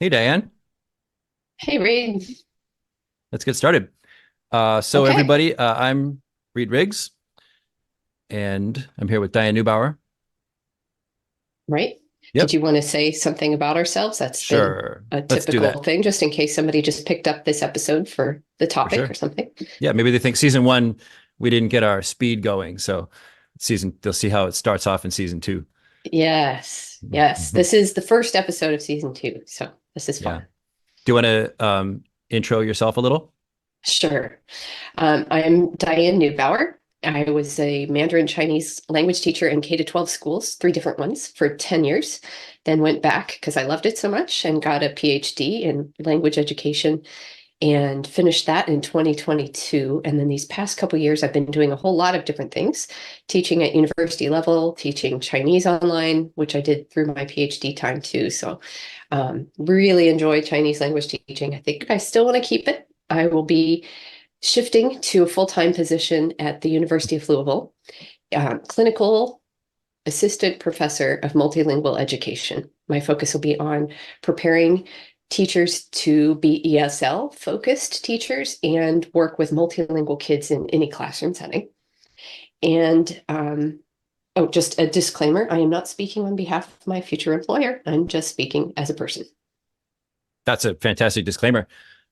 Hey, Diane. Hey, Reed. Let's get started. So Okay, everybody, I'm Reed Riggs, and I'm here with Diane Neubauer. right. Did Yep, you want to say something about ourselves? That's been sure. a Let's do typical that thing, just in case somebody just picked up this episode for the for topic or sure. something. Yeah, maybe they think season one we didn't get our speed going, so they'll see how it starts off in season two. Yes, yes. Mhm. This is the first episode of season two, so this is Yeah. fun. Do you want to intro yourself a little? Sure. I'm Diane Neubauer. I was a Mandarin Chinese language teacher in K to 12 schools, three different ones for 10 years. Then went back because I loved it so much and got a PhD in language education and finished that in 2022. And then these past couple years, I've been doing a whole lot of different things, teaching at university level, teaching Chinese online, which I did through my PhD time too. So really enjoy Chinese language teaching. I think I still want to keep it. I will be shifting to a full-time position at the University of Louisville, clinical assistant professor of multilingual education. My focus will be on preparing teachers to be ESL focused teachers and work with multilingual kids in any classroom setting. And oh, just a disclaimer, I am not speaking on behalf of my future employer. I'm just speaking as a person. That's a fantastic disclaimer.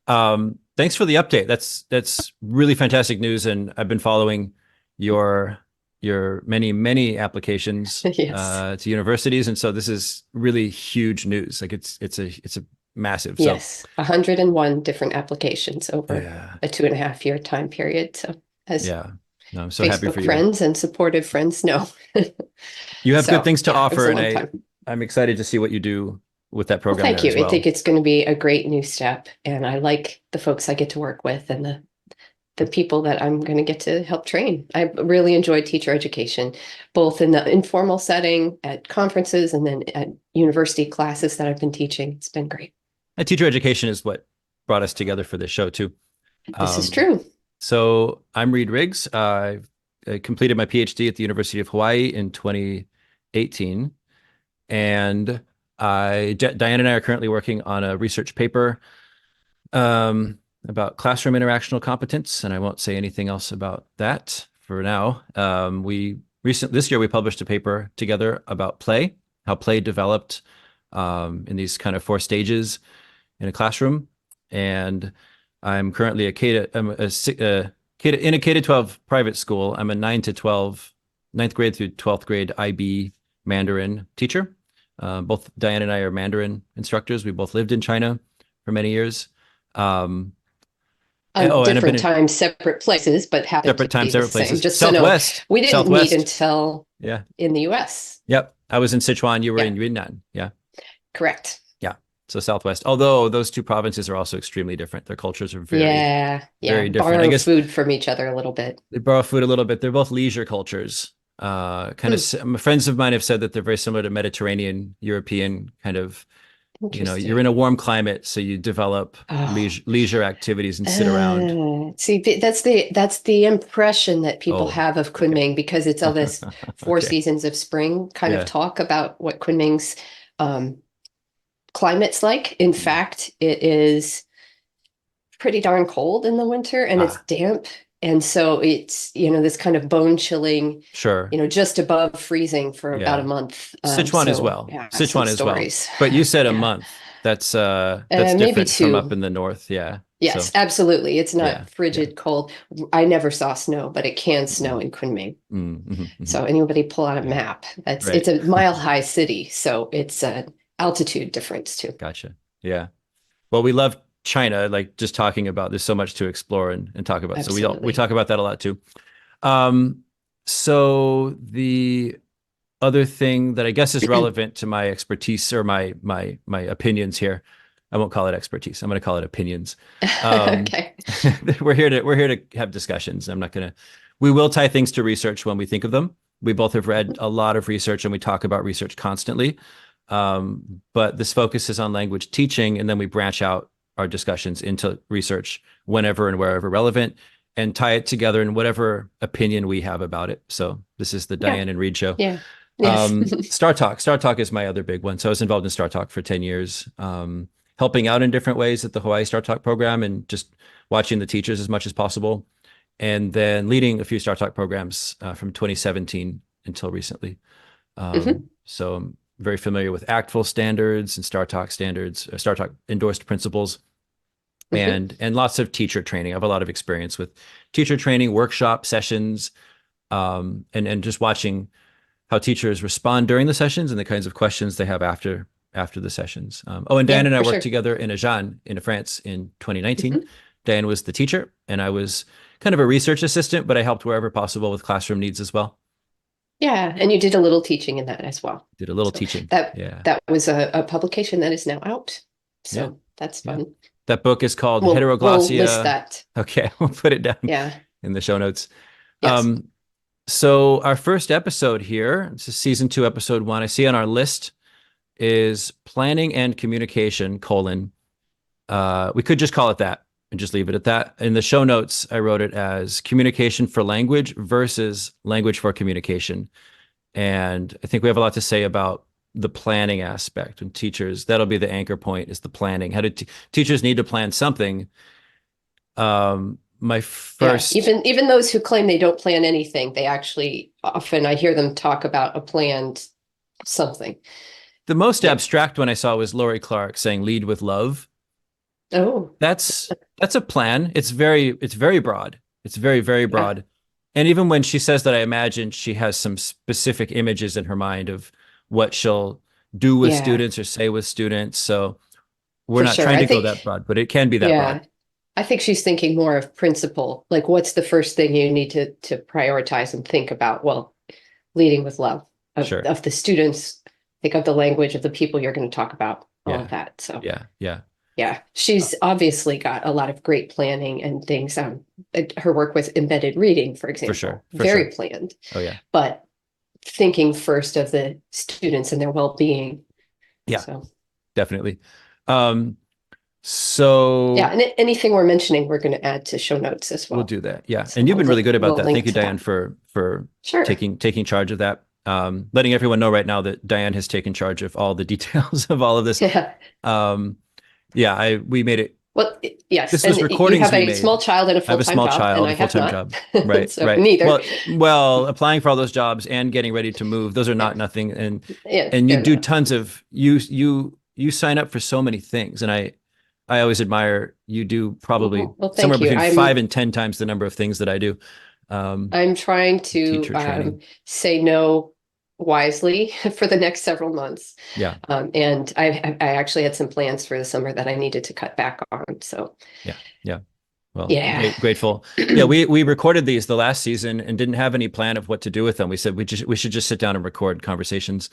Thanks for the update. That's really fantastic news, and I've been following your your many applications Yes. to universities, and so this is really huge news. Like it's a massive. So Yes. 101 different applications over yeah, a 2.5 year time period. So as yeah. No, I'm so happy for Facebook you. friends and supportive friends know. You have good So things to yeah, it was offer, a and long time. I'm excited to see what you do with that Well, program thank there you. as I think well. it's going to be a great new step, and I like the folks I get to work with and the people that I'm going to get to help train. I really enjoyed teacher education, both in the informal setting at conferences and then at university classes that I've been teaching. It's been great. And teacher education is what brought us together for this show too. This is Um, true. so I'm Reed Riggs. I completed my PhD at the University of Hawaii in 2018, and Diane and I are currently working on a research paper about classroom interactional competence, and I won't say anything else about that for now. We recently this year we published a paper together about play, how play developed in these kind of four stages in a classroom, and I'm currently I'm a K to, in a K to 12 private school. I'm a 9 to 12, ninth grade through 12th grade IB Mandarin teacher. Both Diane and I are Mandarin instructors. We both lived in China for many years. Um, On and I've been different in times, separate places, but happen to separate times, be the separate same. places. Just so no, Southwest, we didn't meet Southwest. until Yeah. in the US. Yep. I was in Sichuan. You were Yeah, in Yunnan. Yeah. correct. Yeah. So Southwest. Although those two provinces are also extremely different. Their cultures are Yeah, yeah. very different. I Borrow guess food from each other a little bit. they borrow food a little bit. They're both leisure cultures. Kind Hmm, of friends of mine have said that they're very similar to Mediterranean European kind of, you're in interesting. a warm climate, so you develop Oh, leisure activities and sit around. see, that's the impression that people Oh, have of okay. Kunming because it's all this four Okay. seasons of spring kind of Yeah. talk about what Kunming's um, climate's like. In Mm. fact, it is pretty darn cold in the winter and it's Ah, damp. And so it's, this kind of bone chilling, sure. just above freezing for about a Yeah. month. Sichuan as So well. yeah, some Sichuan as well. stories. But you said a Yeah. month. That's Maybe different from up two. in the north. Yeah. Yes, So absolutely. It's yeah. not Yeah. frigid cold. I never saw snow, but it can snow Mm, in Kunming. mm. So anybody pull out a Yeah. map. It's Right. a mile high city, so it's an altitude difference too. Gotcha. Yeah. Well, we love China, like just talking about there's so much to explore and talk about. So we Absolutely. talk about that a lot too. Um, so the other thing that I guess is relevant to my expertise or my opinions here, I won't call it expertise. I'm going to call it opinions. Um, Okay. we're here to have discussions. We will tie things to research when we think of them. We both have read a lot of research and we talk about research constantly. But this focuses on language teaching, and then we branch out our discussions into research whenever and wherever relevant and tie it together in whatever opinion we have about it. So this is the Yeah. Diane and Reed show. Yeah. Yes. Star Talk. Star Talk is my other big one. So I was involved in Star Talk for 10 years. helping out in different ways at the Hawaii Star Talk program and just watching the teachers as much as possible. And then leading a few Star Talk programs from 2017 until recently. So I'm very familiar with ACTFL standards and Star Talk standards, Star Talk endorsed principles, and lots of teacher training. I have a lot of experience with teacher training, workshop sessions, and just watching how teachers respond during the sessions and the kinds of questions they have after the sessions. And Dan and I worked together in Agen in France in 2019. Dan was the teacher, and I was kind of a research assistant, but I helped wherever possible with classroom needs as well. Yeah, and you did a little teaching in that as well. Did a little teaching. That was a publication that is now out. So that's fun. Yeah. That book is called We'll Heteroglossia. list that. Okay, we'll put it down in the show notes. Yes. So our first episode here, this is season 2, episode 1. I see on our list is planning and communication, we could just call it that and just leave it at that. In the show notes, I wrote it as communication for language versus language for communication. And I think we have a lot to say about the planning aspect, and teachers, that'll be the anchor point, is the planning. How do teachers need to plan something? My first, even those who claim they don't plan anything, they actually often, I hear them talk about a planned something. The most abstract one I saw was Lori Clark saying "lead with love." Oh, that's a plan. It's very broad. It's very, very broad. And even when she says that, I imagine she has some specific images in her mind of what she'll do with students or say with students. So we're not trying to go that broad, but it can be that broad. I think she's thinking more of principle. Like, what's the first thing you need to prioritize and think about? Well, leading with love of the students. Think of the language of the people you're going to talk about, all of that. So yeah, she's obviously got a lot of great planning and things. Her work with embedded reading, for example, very planned. Oh yeah, but thinking first of the students and their well-being. Yeah, so definitely. So yeah, and anything we're mentioning, we're going to add to show notes as well. We'll do that. Yeah, so and you've been really good about that. Thank you, Diane, for taking charge of that. Letting everyone know right now that Diane has taken charge of all the details of all of this. We made it. Well, yes. This was recordings. You have a small child and a full-time job. I have a small child and a full-time job. Right, so right. Neither. Well, applying for all those jobs and getting ready to move, those are not nothing. And you do tons of you sign up for so many things, and I always admire you do probably somewhere between 5 and 10 times the number of things that I do. I'm trying to say no wisely for the next several months. Yeah. And I actually had some plans for the summer that I needed to cut back on. So yeah. Well, grateful. Yeah, we recorded these the last season and didn't have any plan of what to do with them. We said we should just sit down and record conversations.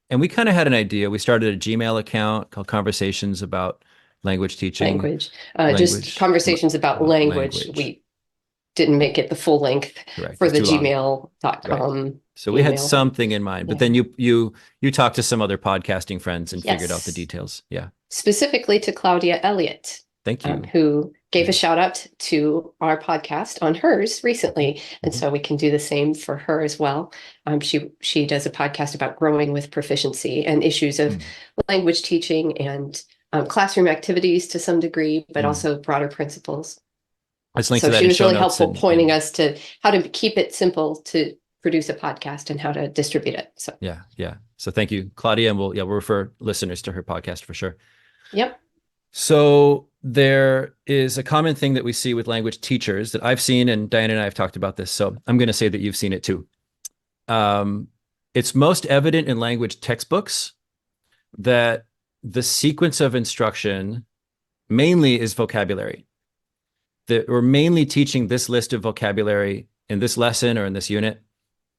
And we kind of had an idea. We started a Gmail account called Conversations About Language Teaching. Just Conversations About Language. We didn't make it the full length for the gmail.com. So we had something in mind, but then you talked to some other podcasting friends and figured out the details. Yeah. Specifically to Claudia Elliott. Thank you. Who gave a shout out to our podcast on hers recently. And so we can do the same for her as well. She does a podcast about growing with proficiency and issues of language teaching and classroom activities to some degree, but also broader principles. Let's link so to that she was really helpful pointing us to how to keep it simple to produce a podcast and how to distribute it. So yeah. So thank you, Claudia, and we'll refer listeners to her podcast for sure. Yep. So there is a common thing that we see with language teachers that I've seen, and Diane and I have talked about this. So I'm going to say that you've seen it too. It's most evident in language textbooks that the sequence of instruction mainly is vocabulary. That we're mainly teaching this list of vocabulary in this lesson or in this unit,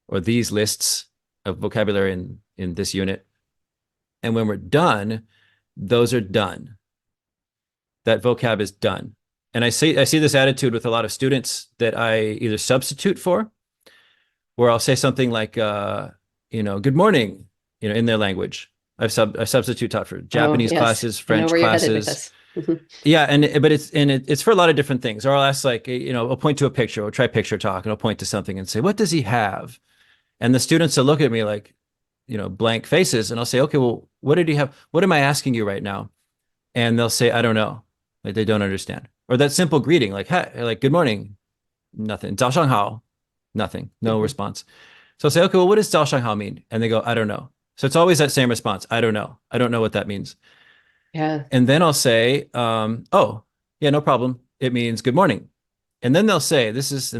or these lists of vocabulary in this unit. And when we're done, those are done. That vocab is done. And I see this attitude with a lot of students that I either substitute for, where I'll say something like, good morning, in their language. I substitute taught for Japanese classes, French classes. Yeah, but it's for a lot of different things. Or I'll ask I'll point to a picture, or try picture talk, and I'll point to something and say, what does he have? And the students will look at me like, blank faces, and I'll say, okay, well, what did he have? What am I asking you right now? and they'll say, I don't know. Like they don't understand. Or that simple greeting, like, hi, like, good morning, nothing. 早上好, nothing, no Mhm. response. So I'll say, okay, well, what does 早上好 mean? And they go, I don't know. So it's always that same response. I don't know. I don't know what that means. Yeah. And then I'll say, oh, yeah, no problem. It means good morning. And then they'll say, this is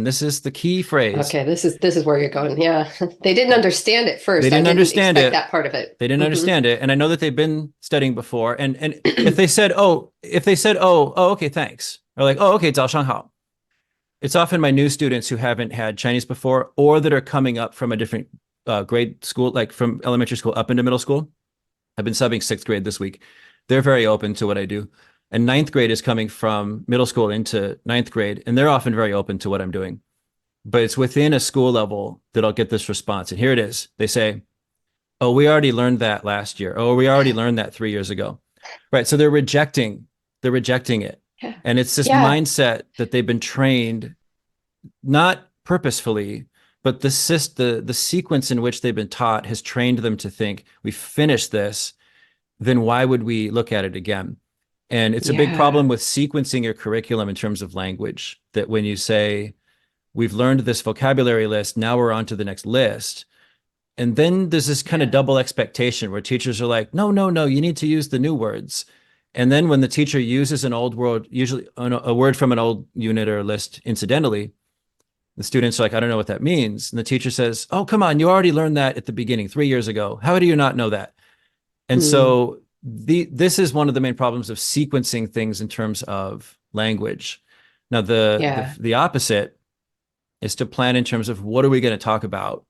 the key phrase. Okay, this is where you're going. Yeah. They didn't understand it They first. I didn't didn't understand expect it. that part of it. They didn't Hmm. understand it. And I know that they've been studying before. And if they said, oh, okay, thanks. Or like, oh, okay, 早上好. It's often my new students who haven't had Chinese before or that are coming up from a different grade school, like from elementary school up into middle school. I've been subbing sixth grade this week. They're very open to what I do. And ninth grade is coming from middle school into ninth grade, and they're often very open to what I'm doing. But it's within a school level that I'll get this response. And here it is. They say, oh, we already learned that last year. Oh, we already learned that 3 years ago. Right. So they're rejecting it. Yeah. And it's this Yeah. mindset that they've been trained, not purposefully, but the sequence in which they've been taught has trained them to think, we finished this, then why would we look at it again? And it's a big Yeah. problem with sequencing your curriculum in terms of language, that when you say, we've learned this vocabulary list, now we're on to the next list. And then there's this kind of Yeah. double expectation where teachers are like, no, no, no, you need to use the new words. And then when the teacher uses an old word, usually a word from an old unit or list incidentally, the students are like, I don't know what that means. And the teacher says, oh, come on, you already learned that at the beginning 3 years ago. How do you not know that? And Mm. so this is one of the main problems of sequencing things in terms of language. Now, Yeah. the opposite is to plan in terms of what are we going to talk about?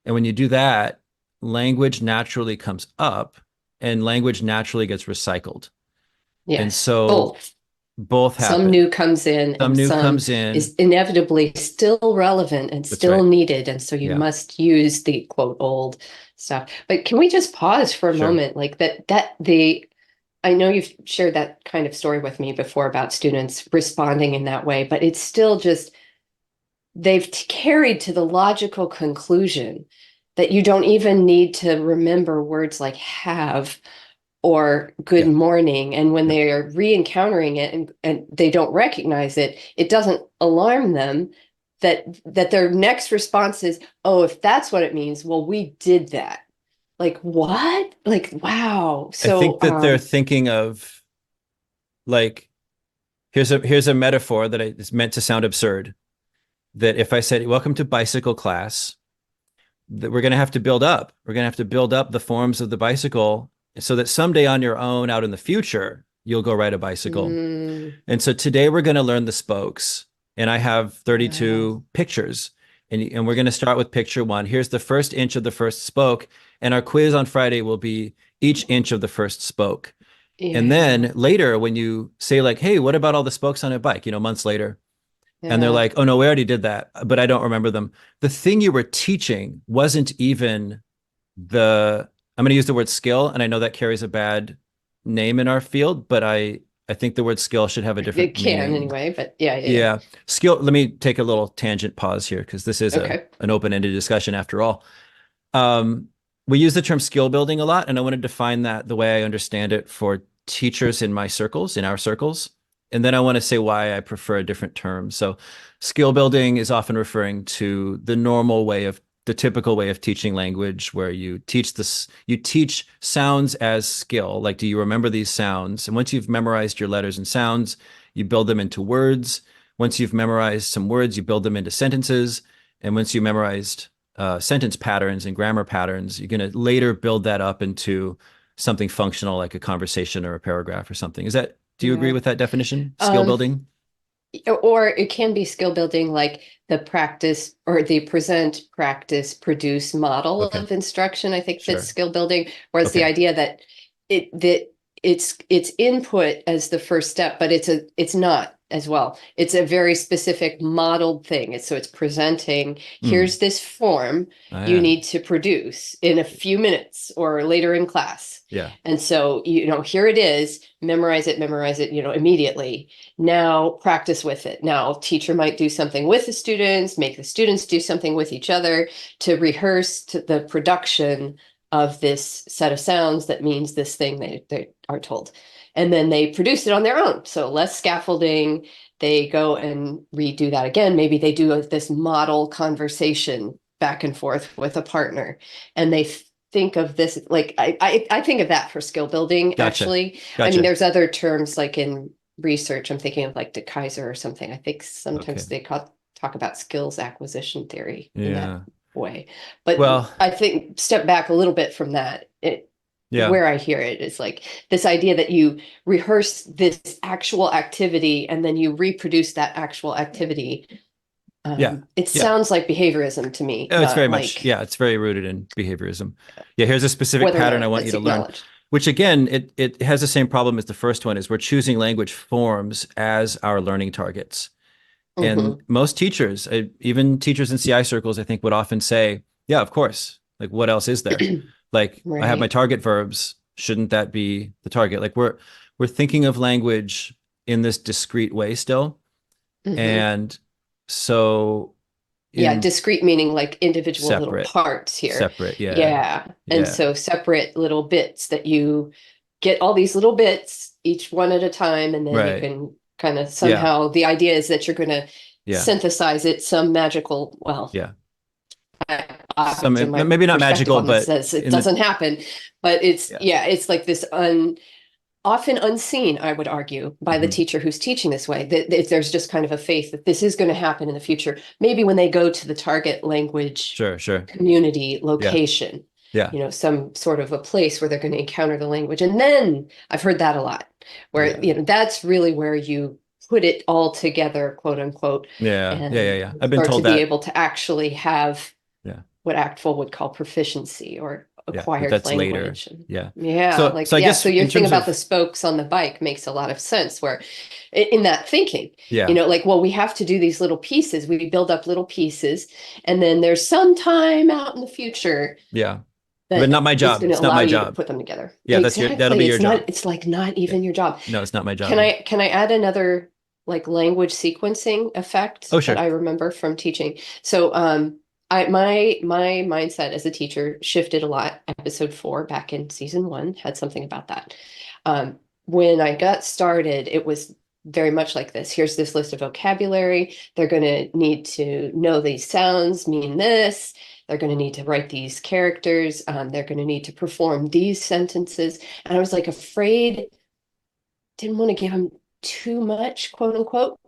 And when you do that, language naturally comes up and language naturally gets recycled. And Yes. so Both. both Some happen. new comes in Some and new some comes in. is inevitably still relevant and That's still right. needed. And so you Yeah, must use the quote old stuff. But can we just pause for a sure. moment? Like I know you've shared that kind of story with me before about students responding in that way, but it's still just they've carried to the logical conclusion that you don't even need to remember words like have or good Yeah, morning. And when yeah. they are re-encountering it and they don't recognize it, it doesn't alarm them that their next response is, oh, if that's what it means, well, we did that. Like what? Like, wow. I So think that they're thinking of like, here's a metaphor that is meant to sound absurd. That if I said, welcome to bicycle class, that we're going to have to build up. We're going to have to build up the forms of the bicycle so that someday on your own out in the future, you'll go ride a bicycle. mm, And so today we're going to learn the spokes. And I have uh, 32 pictures. And we're going to start with picture one. Here's the first inch of the first spoke. And our quiz on Friday will be each inch of the first spoke. And yeah, then later, when you say, like, hey, what about all the spokes on a bike? Months later, and they're yeah, like, oh no, we already did that, but I don't remember them. The thing you were teaching wasn't even I'm going to use the word skill, and I know that carries a bad name in our field, but I think the word skill should have a it different can meaning. anyway, but yeah. Yeah. Skill. Let me take a little tangent pause here because this is Okay. an open-ended discussion after all. Um, we use the term skill building a lot, and I want to define that the way I understand it for teachers in my circles, in our circles. And then I want to say why I prefer a different term. So, skill building is often referring to the typical way of teaching language, where you teach sounds as skill. Like, do you remember these sounds? And once you've memorized your letters and sounds, you build them into words. Once you've memorized some words, you build them into sentences. And once you memorized sentence patterns and grammar patterns, you're going to later build that up into something functional like a conversation or a paragraph or something. Do you agree Yeah. with that definition? Skill Um, building? or it can be skill building like the practice or the present practice produce model Okay, of instruction, I think fits sure. skill building, whereas the Okay. idea that it's input as the first step, but it's not as well. It's a very specific modeled thing. It's presenting, Mm. here's this form Oh, you yeah. need to produce in a few minutes or later in class. Yeah. And so, here it is, memorize it, immediately. Now practice with it. Now, teacher might do something with the students, make the students do something with each other to rehearse to the production of this set of sounds that means this thing they are told. And then they produce it on their own. So less scaffolding, they go and redo that again. Maybe they do this model conversation back and forth with a partner. And they think of this, like, I think of that for skill building, Gotcha. actually. I Gotcha. mean, there's other terms like in research, I'm thinking of like DeKeyser or something. I think sometimes Okay. they talk about skills acquisition theory in Yeah. that way. But Well, I think step back a little bit from that. yeah. Where I hear it is like this idea that you rehearse this actual activity and then you reproduce that actual activity. Yeah. It Yeah. sounds like behaviorism to me, Oh, it's very not much, like yeah, it's very rooted in behaviorism. Yeah, here's a specific whether or pattern I not want you that's to learn, acknowledged. which again, it has the same problem as the first one is we're choosing language forms as our learning targets. And Hmm. most teachers, even teachers in CI circles, I think would often say, yeah, of course. Like what else is there? Like I have my Right. target verbs. Shouldn't that be the target? Like we're thinking of language in this discrete way still. Hmm. And so Yeah, in discrete meaning like individual little separate, parts here. separate, yeah. Yeah. And Yeah. so separate little bits that you get all these little bits, each one at a time, and then you Right. can kind of Yeah. somehow, the idea is that you're going to Yeah. synthesize it some magical, well, Yeah. I have Some to my maybe not perspective magical, on this but says it in the doesn't happen, but it's, yeah. yeah, it's like this often unseen, I would argue, by the Mhm. teacher who's teaching this way, that there's just kind of a faith that this is going to happen in the future. Maybe when they go to the target language Sure, sure. community Yeah. location, Yeah. some sort of a place where they're going to encounter the language. And then I've heard that a lot, where, Yeah. that's really where you put it all together, quote unquote, Yeah. Yeah. Yeah. and Yeah. I've been start to told be that. able to actually have Yeah. what ACTFL would call proficiency or Yeah. But acquired that's later. language. And Yeah. yeah, So like, so I yeah. guess So your in thing terms about the of spokes on the bike makes a lot of sense where in that thinking, yeah. like, well, we have to do these little pieces. We build up little pieces. And then there's some time out in the future Yeah. But not that my is job. going to It's not allow my you to job. put them together. Yeah, that'll Exactly. be your It's not, job. it's like not Yeah. even your job. No, it's not my Can job. I add another like language sequencing effect Oh, that sure. I remember from teaching? So my mindset as a teacher shifted a lot. Episode 4 back in season 1 had something about that. When I got started, it was very much like this. Here's this list of vocabulary. They're going to need to know these sounds mean this. They're going to need to write these characters. They're going to need to perform these sentences. And I was like afraid, didn't want to give them too much, quote unquote.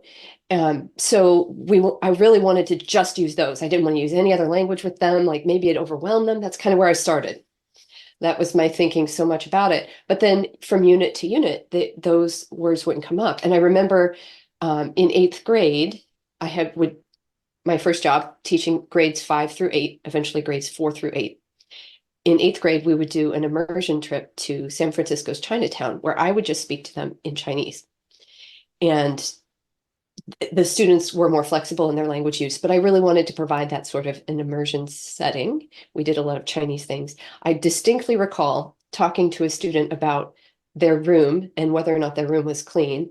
So I really wanted to just use those. I didn't want to use any other language with them. Like maybe it overwhelmed them. That's kind of where I started. That was my thinking so much about it. But then from unit to unit, those words wouldn't come up. And I remember in 8th grade, I had would my first job teaching grades 5 through 8, eventually grades 4 through 8. In 8th grade, we would do an immersion trip to San Francisco's Chinatown, where I would just speak to them in Chinese. And the students were more flexible in their language use, but I really wanted to provide that sort of an immersion setting. We did a lot of Chinese things. I distinctly recall talking to a student about their room and whether or not their room was clean.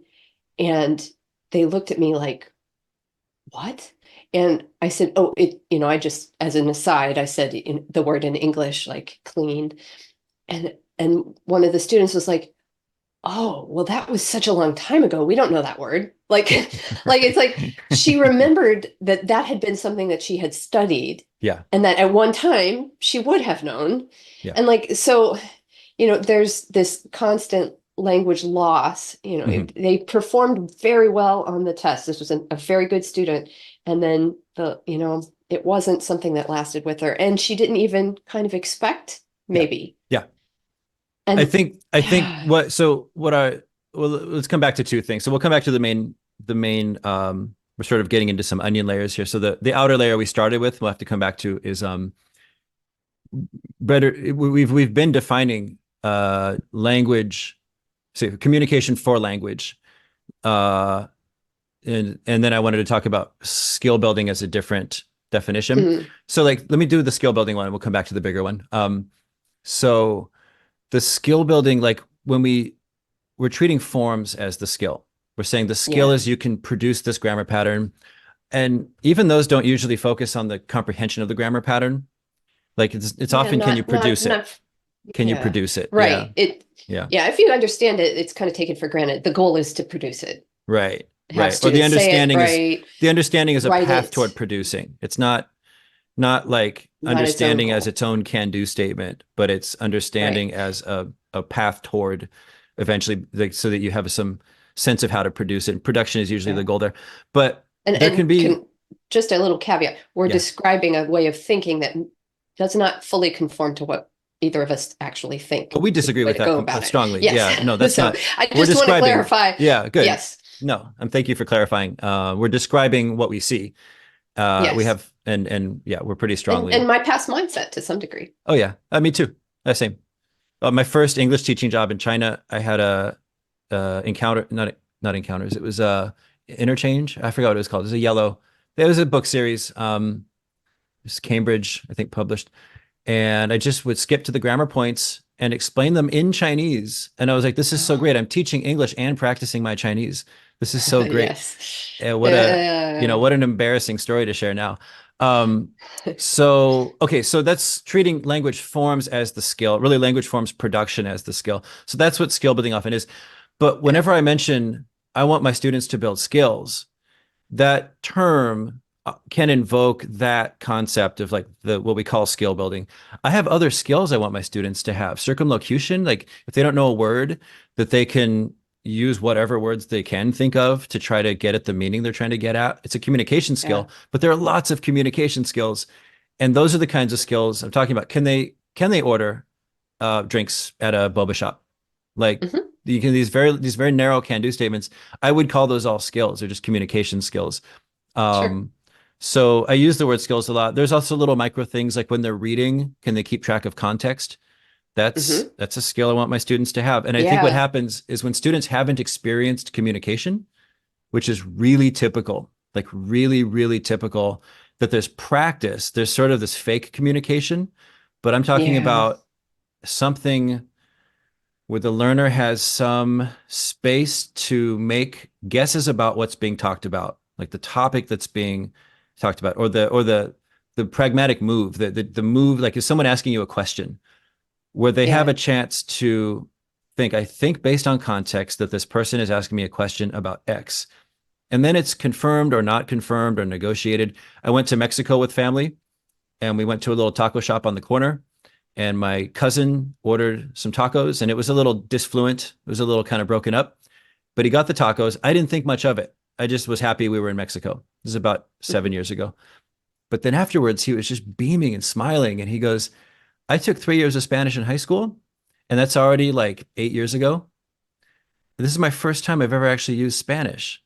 And they looked at me like, what? And I said, oh, I just, as an aside, I said the word in English, like cleaned. And one of the students was like, oh, well, that was such a long time ago. We don't know that word. Like, like it's like she remembered that had been something that she had studied Yeah. and that at one time she would have known. Yeah. And like, so, there's this constant language loss. Mhm. They performed very well on the test. This was a very good student. And then it wasn't something that lasted with her. And she didn't even kind of expect, Yeah. maybe. Yeah. I And think well, let's come back to two things. So we'll come back to the main we're sort of getting into some onion layers here. So the outer layer we started with, we'll have to come back to is better we've been defining language, say communication for language. And then I wanted to talk about skill building as a different definition. mm, So like let me do the skill building one and we'll come back to the bigger one. So the skill building, like when we're treating forms as the skill. We're saying the skill yeah. is you can produce this grammar pattern. And even those don't usually focus on the comprehension of the grammar pattern. Like it's Yeah, often, can you not produce it? not Can you yeah. produce it? Yeah. Right. It Yeah. yeah, if you understand it, it's kind of taken for granted. The goal is to produce it. Right. Have Right. Or students say it right, the understanding is a write path toward it, producing. It's not like not its own understanding as goal. its own can-do statement, but it's Right. understanding as a path toward eventually, like, so that you have some sense of how to produce it. And production is usually the Yeah. goal there. But there can And be, can just a little caveat. We're yeah. describing a way of thinking that does not fully conform to what either of us actually think Oh, we is the disagree way with to that go about it. strongly. Yes. Yeah, no, that's So not. I We're just want to describing. clarify. Yeah, good. Yes. No, and thank you for clarifying. We're describing what we see. We Yes. have, and yeah, we're pretty And strongly. my past mindset to some degree. Oh yeah, me too. Same. My first English teaching job in China, I had a encounter, not encounters. It was interchange. I forgot what it was called. It was a yellow. There was a book series. It was Cambridge, I think, published, and I just would skip to the grammar points and explain them in Chinese. And I was like, "This is so Oh, great! I'm teaching English and practicing my Chinese. This is so great." yes. And Uh, what an embarrassing story to share now. Um, so okay, so that's treating language forms as the skill, really language forms production as the skill. So that's what skill building often is. But yeah. whenever I mention I want my students to build skills, that term can invoke that concept of like the what we call skill building. I have other skills I want my students to have. Circumlocution, like if they don't know a word, that they can use whatever words they can think of to try to get at the meaning they're trying to get at. It's a communication Yeah. skill, but there are lots of communication skills, and those are the kinds of skills I'm talking about. Can they order drinks at a boba shop? Like Hmm. you can these very narrow can do statements. I would call those all skills. They're just communication skills. Sure. Um, so I use the word skills a lot. There's also little micro things like when they're reading, can they keep track of context? Hmm. That's a skill I want my students to have. And I think what Yeah. happens is when students haven't experienced communication, which is really typical, like really, really typical, that there's practice, there's sort of this fake communication, but I'm talking Yeah. about something where the learner has some space to make guesses about what's being talked about, like the topic that's being talked about, or the pragmatic move, the move, like is someone asking you a question where they have Yeah. a chance to think, I think based on context that this person is asking me a question about X. And then it's confirmed or not confirmed or negotiated. I went to Mexico with family and we went to a little taco shop on the corner, and my cousin ordered some tacos and it was a little disfluent. It was a little kind of broken up, but he got the tacos. I didn't think much of it. I just was happy we were in Mexico. This is about 7 years ago. But then afterwards, he was just beaming and smiling. And he goes, I took 3 years of Spanish in high school, and that's already like 8 years ago. This is my first time I've ever actually used Spanish.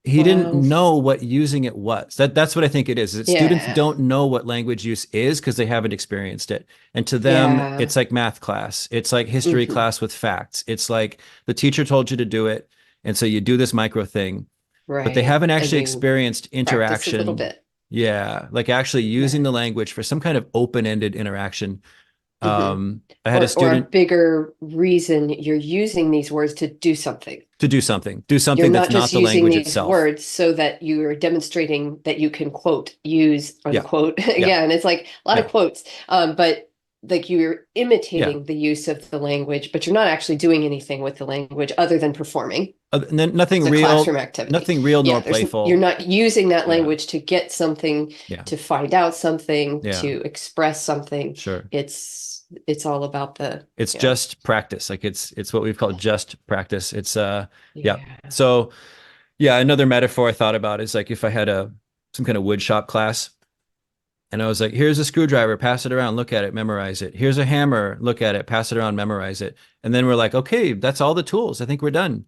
He didn't Wow. know what using it was. That's what I think it is that students Yeah. don't know what language use is because they haven't experienced it. And to them, Yeah. it's like math class. It's like history Hmm. class with facts. It's like the teacher told you to do it. And so you do this micro thing, but they Right. haven't And actually you experienced practice a little interaction. bit. Yeah, like actually using Yeah. the language for some kind of open-ended interaction. Hmm. I had a Or a student bigger reason you're using these words to to do you're something that's not not just the using language these itself. words so that you're demonstrating that you can quote, use, Yeah, unquote. yeah, Again, it's like a lot of yeah, quotes, but like you're yeah. imitating the use of the language, but you're not actually doing anything with the language other than performing. And then It's a classroom activity. nothing real nor Yeah, you're playful. not using that Yeah, language to get something, yeah, to find out something, yeah. to express something. Sure. It's all about the, It's yeah. just practice. Like it's what we've called just practice. It's yeah. Yeah. So yeah, another metaphor I thought about is like if I had some kind of wood shop class and I was like, here's a screwdriver, pass it around, look at it, memorize it. Here's a hammer, look at it, pass it around, memorize it. And then we're like, okay, that's all the tools. I think we're done.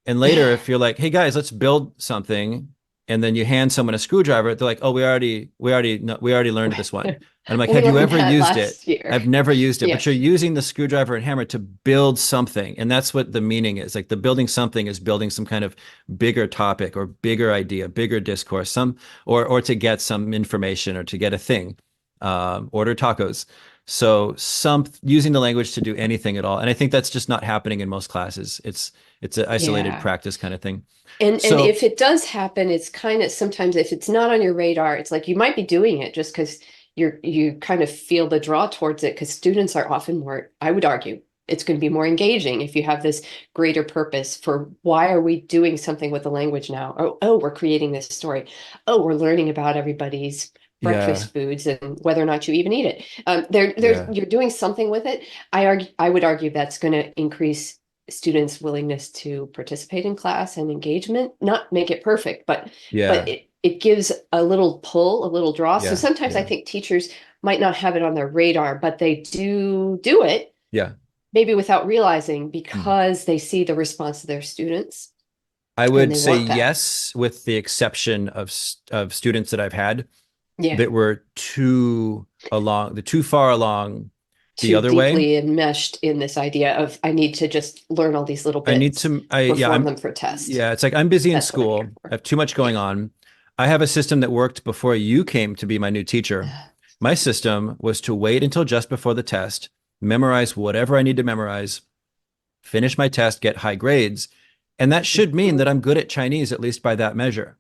And later, if you're like, hey guys, let's build something, and then you hand someone a screwdriver, they're like, oh, we already learned this one. And I'm like, We have you learned ever that used it? last year. I've never used it, Yeah. but you're using the screwdriver and hammer to build something. And that's what the meaning is. Like the building something is building some kind of bigger topic or bigger idea, bigger discourse, or to get some information or to get a thing. Order tacos. So some using the language to do anything at all. And I think that's just not happening in most classes. It's an isolated Yeah. practice kind of thing. And So if it does happen, it's kind of sometimes if it's not on your radar, it's like you might be doing it just because you kind of feel the draw towards it because students are often more, I would argue, it's going to be more engaging if you have this greater purpose for why are we doing something with the language now? Oh, we're creating this story. Oh, we're learning about everybody's Yeah. breakfast foods and whether or not you even eat it. Yeah. You're doing something with it. I would argue that's going to increase students' willingness to participate in class and engagement. Not make it perfect, but Yeah. it gives a little pull, a little draw. So Yeah. sometimes I Yeah. think teachers might not have it on their radar, but they do it Yeah. maybe without realizing Mm. because they see the response of their students I and would they say want that. yes, with the exception of students that I've had Yeah. that were too far along the Too other way. deeply enmeshed in this idea of I need to just learn all these little I need bits, to, perform them for a test. yeah, it's like I'm busy in That's what I'm school. here I for. have too much going on. I have a system that worked before you came to be my new teacher. My system was to wait until just before the test, memorize whatever I need to memorize, finish my test, get high grades. And that should mean that I'm good at Chinese, at least by that measure.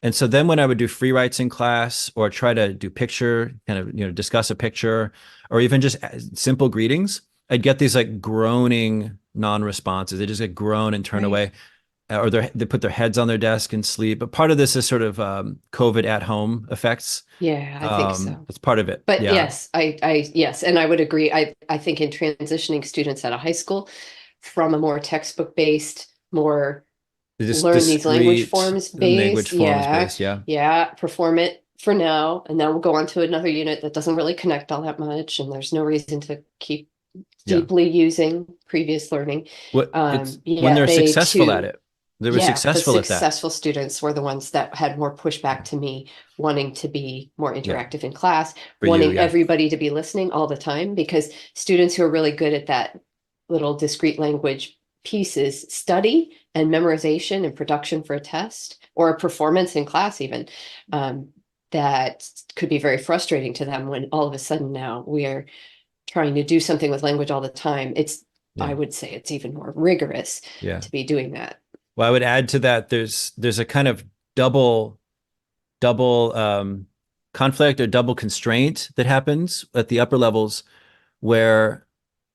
And so then when I would do free writes in class or try to do picture, kind of, discuss a picture or even just simple greetings, I'd get these like groaning non-responses. They just get groan and turn Right. away, or they put their heads on their desk and sleep. But part of this is sort of COVID at home effects. Yeah, I think so. That's part of it. But Yeah. yes, yes, and I would agree. I think in transitioning students out of high school from a more textbook based, more Just learn these language discrete forms language based, forms yeah, based. Yeah. yeah, perform it for now, and then we'll go on to another unit that doesn't really connect all that much, and there's no reason to keep Yeah. deeply using previous learning. It's when Yeah, they're they successful at too. it. They were Yeah, the successful at that. successful students were the ones that had more pushback to me, wanting to be more Yeah. interactive in class, For you. wanting Yeah. everybody to be listening all the time, because students who are really good at that little discrete language pieces study and memorization and production for a test or a performance in class even. That could be very frustrating to them when all of a sudden now we are trying to do something with language all the time. I Yeah. would say it's even more rigorous Yeah. to be doing that. Well, I would add to that, there's a kind of double conflict or double constraint that happens at the upper levels where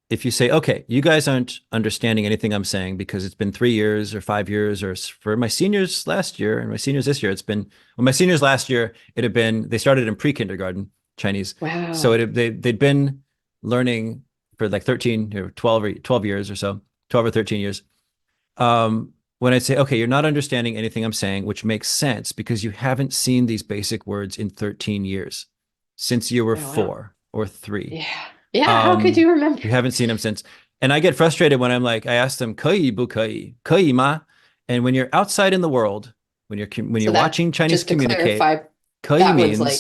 if you say, okay, you guys aren't understanding anything I'm saying because it's been 3 years or 5 years, or for my seniors last year and my seniors this year, well, my seniors last year, it had been, they started in pre-kindergarten Chinese. So Wow. they'd been learning for like 13 or 12 years or so, 12 or 13 years. When I say, okay, you're not understanding anything I'm saying, which makes sense because you haven't seen these basic words in 13 years since you were Oh, wow. 4 or 3. Yeah. Yeah. How could you remember? You haven't seen them since. And I get frustrated when I'm like, I ask them, 可以不可以?可以吗? And when you're outside in the world, when So you're that, watching Chinese just to communicate, clarify, 可以that one's means like,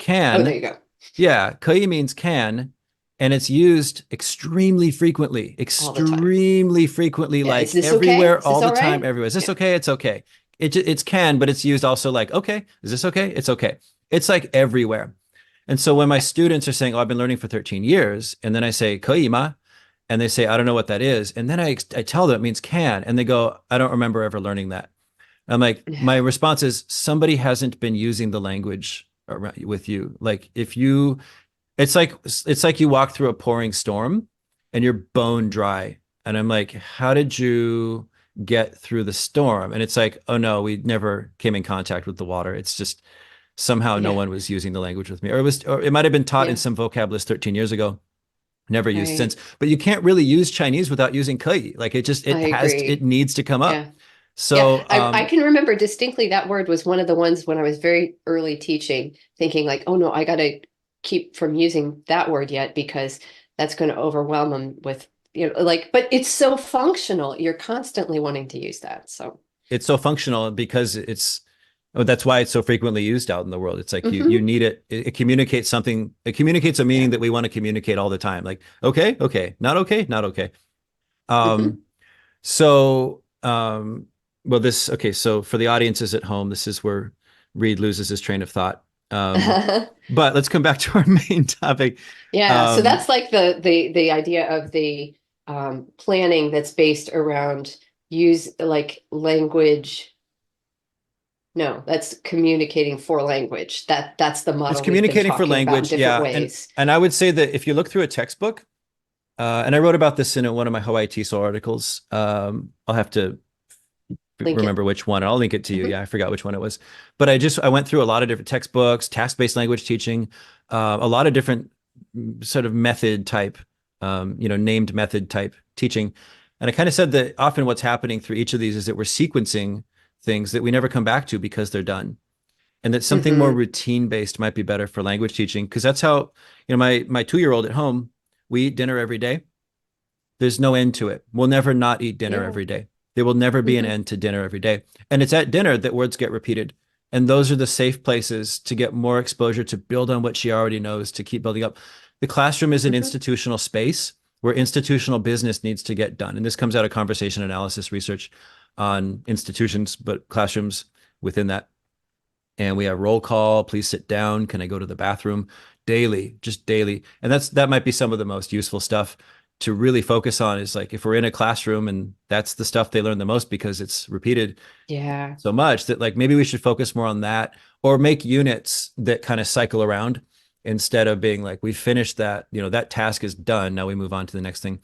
oh, there can. you go. Yeah, 可以 means can. And it's used All the time. extremely frequently, Yeah. Is like this okay? everywhere, Is this all the all time, right? everywhere. Is this Yeah. okay? It's okay. It's can, but it's used also like, okay, is this okay? It's okay. It's like everywhere. And so when my students are saying, oh, I've been learning for 13 years, and then I say, 可以吗? And they say, I don't know what that is. And then I tell them it means can. And they go, I don't remember ever learning that. I'm like, my Yeah. response is somebody hasn't been using the language with you. Like if you, it's like you walk through a pouring storm and you're bone dry. And I'm like, how did you get through the storm? And it's like, oh no, we never came in contact with the water. It's just somehow no Yeah. one was using the language with me, or it might have been taught in Yeah. some vocab list 13 years ago, never used since. Right. But you can't really use Chinese without using kei. Like I it agree. needs to come up. Yeah. Yeah. So I can remember distinctly that word was one of the ones when I was very early teaching, thinking like, oh no, I got to keep from using that word yet because that's going to overwhelm them with, like, but it's so functional. You're constantly wanting to use that. So, it's so functional because that's why it's so frequently used out in the world. It's like you mhm. need it. It communicates something. It communicates a meaning Yeah. that we want to communicate all the time. Like, okay, okay, not okay, not okay. Hmm. Um, so, well, okay. So for the audiences at home, this is where Reed loses his train of thought. But let's come back to our main topic. Yeah. So Um, that's like the idea of the planning that's based around use like language No, that's communicating for language. That's the It's model we've been communicating for talking about in language. different Yeah. ways. And I would say that if you look through a textbook, and I wrote about this in one of my Hawaii TESOL articles. I'll have to Link it. remember which one. I'll link it to you. Hmm. Yeah, I forgot which one it was. But I went through a lot of different textbooks, task-based language teaching, a lot of different sort of method type, named method type teaching. And I kind of said that often what's happening through each of these is that we're sequencing things that we never come back to because they're done. And that something more Hmm. routine based might be better for language teaching. Because that's how, my 2-year-old at home, we eat dinner every day. There's no end to it. We'll never not eat dinner Yeah. every day. There will never be an Hmm. end to dinner every day. And it's at dinner that words get repeated. And those are the safe places to get more exposure, to build on what she already knows, to keep building up. The classroom is an Hmm. institutional space where institutional business needs to get done. And this comes out of conversation analysis research on institutions, but classrooms within that. And we have roll call, please sit down. Can I go to the bathroom? Daily, just daily. And that might be some of the most useful stuff to really focus on, is like if we're in a classroom and that's the stuff they learn the most because it's repeated Yeah. so much, that like maybe we should focus more on that, or make units that kind of cycle around instead of being like, we finished that, that task is done. Now we move on to the next thing.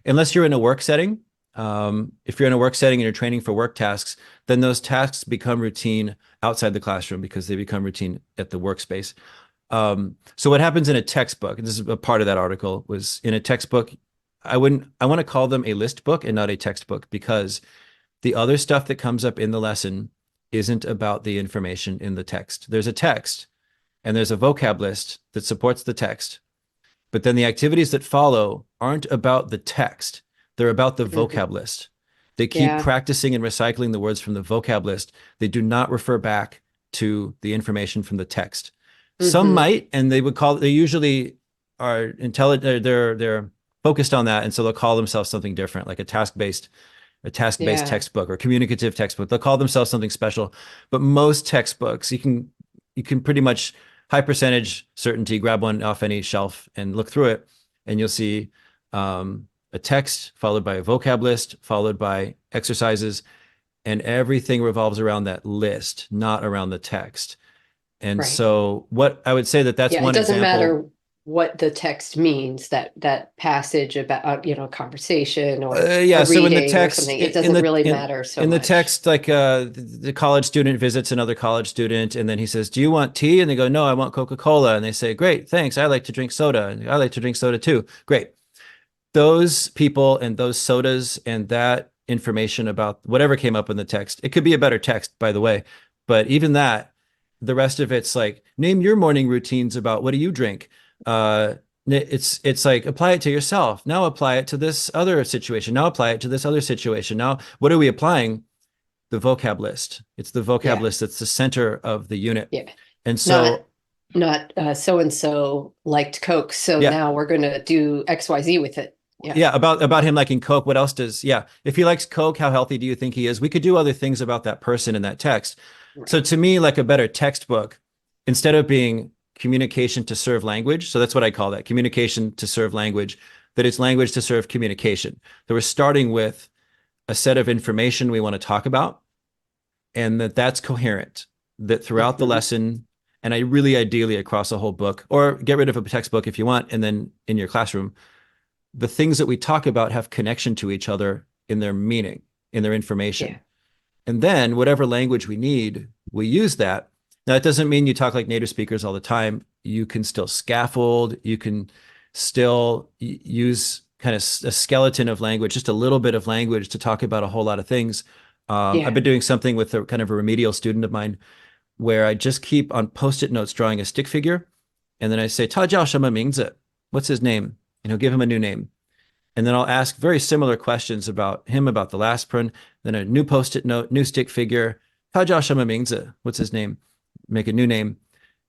Unless you're in a work setting. If you're in a work setting and you're training for work tasks, then those tasks become routine outside the classroom because they become routine at the workspace. So what happens in a textbook, and this is a part of that article, was in a textbook, I want to call them a list book and not a textbook, because the other stuff that comes up in the lesson isn't about the information in the text. There's a text and there's a vocab list that supports the text. But then the activities that follow aren't about the text. They're about the Hmm. vocab list. They keep Yeah. practicing and recycling the words from the vocab list. They do not refer back to the information from the text. Some Hmm. might, and they usually are intelligent, they're focused on that. And so they'll call themselves something different, like a task-based Yeah. textbook or communicative textbook. They'll call themselves something special. But most textbooks, you can pretty much high percentage certainty grab one off any shelf and look through it, and you'll see a text followed by a vocab list followed by exercises, and everything revolves around that list, not around the text. And Right. so what I would say, that's Yeah. It one doesn't example. matter what the text means, that passage about, conversation or Yeah, a so in the reading or text, something. It in doesn't the really in matter so in the much. text, like the college student visits another college student, and then he says, "Do you want tea?" And they go, "No, I want Coca-Cola." And they say, "Great, thanks. I like to drink soda, and I like to drink soda too." Great. Those people and those sodas and that information about whatever came up in the text, it could be a better text, by the way, but even that, the rest of it's like, name your morning routines about what do you drink. uh it's like, apply it to yourself, now apply it to this other situation, now apply it to this other situation. Now what are we applying? The vocab list. It's the vocab Yeah. list that's the center of the unit. Yeah. And Not so, not so and so liked Coke, so yeah. now we're going to do XYZ with it. Yeah. Yeah, about him liking Coke. What else does, yeah. If he likes Coke, how healthy do you think he is? We could do other things about that person in that text. So Right. to me, like a better textbook, instead of being communication to serve language, so that's what I call that, communication to serve language, that it's language to serve communication. That we're starting with a set of information we want to talk about, and that's coherent, that throughout the Hmm. lesson, and I really ideally across a whole book, or get rid of a textbook if you want, and then in your classroom, the things that we talk about have connection to each other in their meaning, in their Yeah. information. And then whatever language we need, we use that. Now, it doesn't mean you talk like native speakers all the time. You can still scaffold. You can still use kind of a skeleton of language, just a little bit of language to talk about a whole lot of things. I've Yeah. been doing something with a kind of a remedial student of mine where I just keep on post-it notes drawing a stick figure. And then I say, Ta Jiao Shema Mingzi? What's his name? And he'll give him a new name. And then I'll ask very similar questions about him, about the last prun. Then a new post-it note, new stick figure. Ta Jiao Shema Mingzi? What's his name? Make a new name.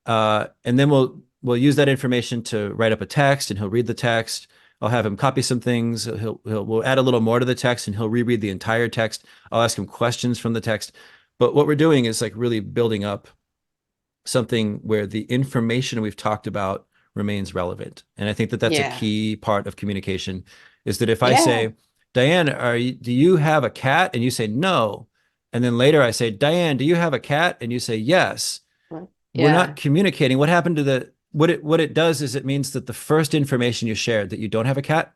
And then we'll use that information to write up a text, and he'll read the text. I'll have him copy some things. We'll add a little more to the text, and he'll reread the entire text. I'll ask him questions from the text. But what we're doing is like really building up something where the information we've talked about remains relevant. And I think that that's a Yeah. key part of communication, is that if I Yeah. say, Diane, do you have a cat? And you say, no. And then later I say, Diane, do you have a cat? And you say, yes. We're Yeah, not communicating. What happened to what it does is it means that the first information you shared, that you don't have a cat,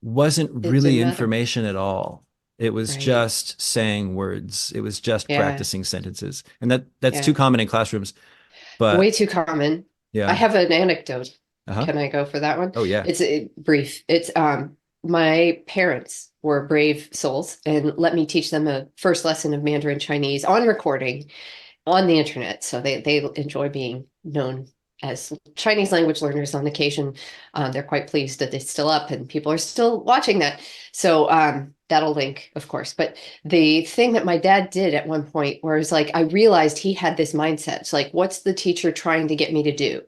wasn't it really didn't matter. information at all. It was Right. just saying words. It was just Yeah, practicing sentences. And that's too yeah. common in classrooms. Way But too common. I yeah. have an anecdote. Uh-huh. Can I go for that one? Oh yeah. It's brief. It's my parents were brave souls and let me teach them a first lesson of Mandarin Chinese on recording on the internet. So they enjoy being known as Chinese language learners on occasion. They're quite pleased that it's still up and people are still watching that. So that'll link, of course. But the thing that my dad did at one point where it's like I realized he had this mindset. It's like, what's the teacher trying to get me to do?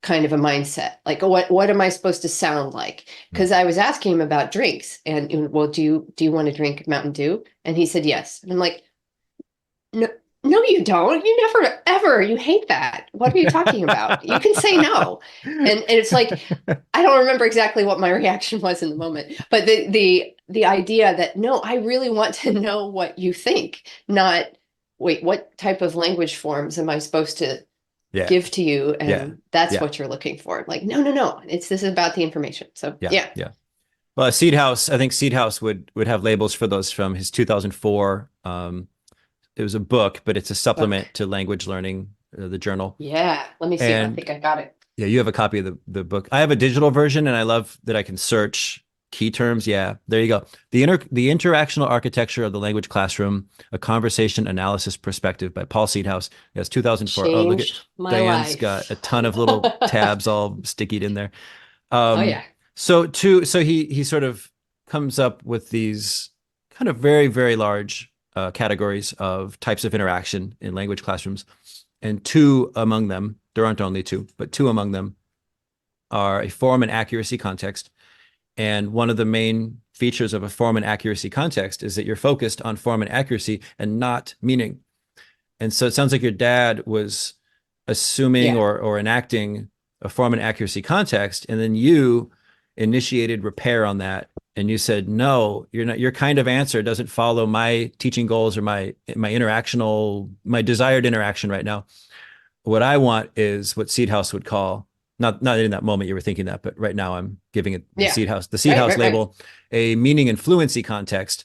Kind of a mindset. Like what am I supposed to sound like? Mm. Because I was asking him about drinks and well, do you want to drink Mountain Dew? And he said yes. And I'm like, no, no, you don't. You never, ever. You hate that. What are you talking about? You can say no. And it's like, I don't remember exactly what my reaction was in the moment, but the idea that no, I really want to know what you think, not wait, what type of language forms am I supposed to Yeah. give to you? Yeah. And that's Yeah. what you're looking for. Like, no, no, no. This is about the information. So Yeah. yeah. Yeah. Well, Seedhouse, I think Seedhouse would have labels for those from his 2004. It was a book, but it's a Book. supplement to language learning, the journal. Yeah. Let me see. I And think I got it. yeah, you have a copy of the book. I have a digital version, and I love that I can search key terms. Yeah, there you go. The interactional architecture of the language classroom, a conversation analysis perspective by Paul Seedhouse. Yes, 2004. Oh, look at Changed my Diane's got a life. ton of little tabs all stickied in there. Oh Um, yeah. so he sort of comes up with these kind of very, very large categories of types of interaction in language classrooms. And two among them, there aren't only two, but two among them are a form and accuracy context. And one of the main features of a form and accuracy context is that you're focused on form and accuracy and not meaning. And so it sounds like your dad was assuming Yeah. or enacting a form and accuracy context, and then you initiated repair on that. And you said, no, you're not, your kind of answer doesn't follow my teaching goals or my desired interaction right now. What I want is what Seedhouse would call, not in that moment you were thinking that, but right now I'm giving it Yeah. The Right, Seedhouse right, right. label, a meaning and fluency context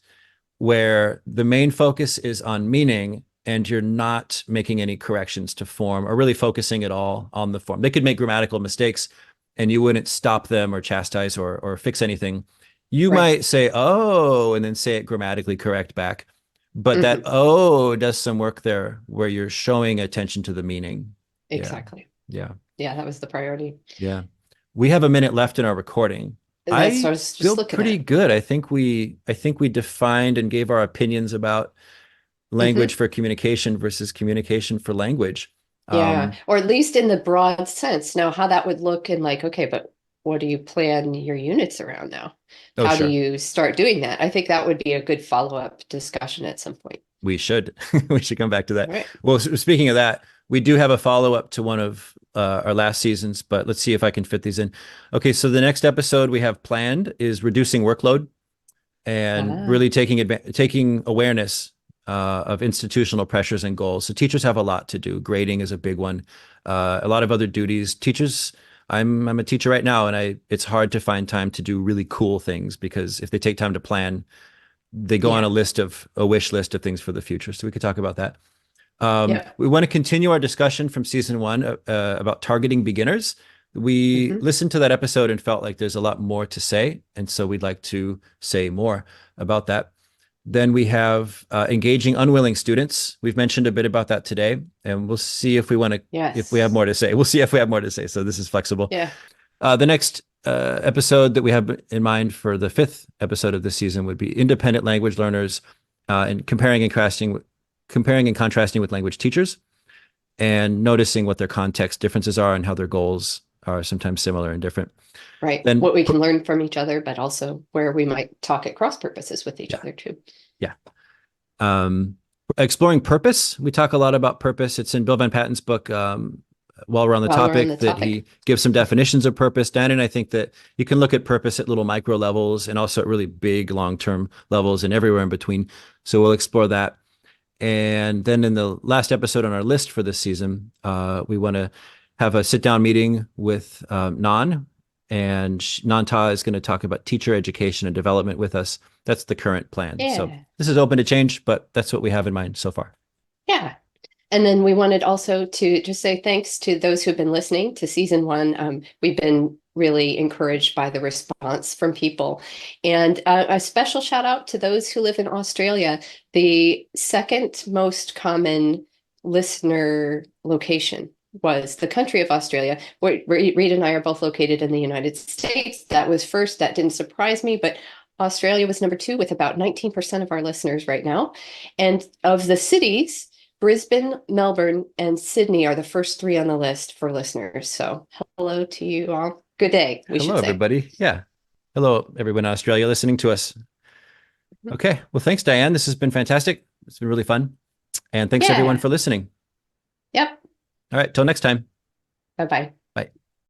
where the main focus is on meaning and you're not making any corrections to form or really focusing at all on the form. They could make grammatical mistakes and you wouldn't stop them or chastise or fix anything. You Right. might say, oh, and then say it grammatically correct back. But that Hmm. oh does some work there where you're showing attention to the meaning. Yeah. Exactly. Yeah. Yeah, that was the priority. Yeah. We have a minute left in our recording. That's what I I was feel just looking pretty at. good. I think we defined and gave our opinions about language Hmm. for communication versus communication for language. Yeah, Um, or at least in the broad sense. Now, how that would look in like, okay, but what do you plan your units around now? oh, How do sure. you start doing that? I think that would be a good follow-up discussion at some point. We should. We should come back to All that. right. Well, speaking of that, we do have a follow up to one of our last seasons, but let's see if I can fit these in. Okay, so the next episode we have planned is reducing workload and Ah, really taking awareness of institutional pressures and goals. So teachers have a lot to do. Grading is a big one. A lot of other duties. Teachers. I'm a teacher right now, and it's hard to find time to do really cool things because if they take time to plan, they go on yeah. a wish list of things for the future. So we could talk about that. Yeah. We want to continue our discussion from season one about targeting beginners. We Hmm. listened to that episode and felt like there's a lot more to say. And so we'd like to say more about that. Then we have engaging unwilling students. We've mentioned a bit about that today, and we'll see if we have Yes. more to say. We'll see if we have more to say. So this is flexible. Yeah. The next episode that we have in mind for the fifth episode of this season would be independent language learners and comparing and contrasting with language teachers and noticing what their context differences are and how their goals are sometimes similar and different. Right. Then, What we can learn from each other, but also where we might talk at cross purposes with each yeah, other too. yeah. Um, Exploring purpose. We talk a lot about purpose. It's in Bill Van Patten's book, while we're on the While we're on the topic, that topic. he gives some definitions of purpose. Dan and I think that you can look at purpose at little micro levels and also at really big long-term levels and everywhere in between. So we'll explore that. And then in the last episode on our list for this season, we want to have a sit-down meeting with Nan, and Nanta is going to talk about teacher education and development with us. That's the current plan. So Yeah. this is open to change, but that's what we have in mind so far. Yeah. And then we wanted also to just say thanks to those who've been listening to season one. We've been really encouraged by the response from people. And a special shout out to those who live in Australia. The second most common listener location was the country of Australia. Reed and I are both located in the United States. That was first. That didn't surprise me, but Australia was number two with about 19% of our listeners right now. And of the cities, Brisbane, Melbourne, and Sydney are the first three on the list for listeners. So hello to you all. Good day, we Hello, should say. everybody. Yeah. Hello, everyone in Australia listening to us. Okay. Well, thanks, Diane. This has been fantastic. It's been really fun. And thanks, everyone, Yeah. for listening. Yep. All right. Till next time. Bye-bye.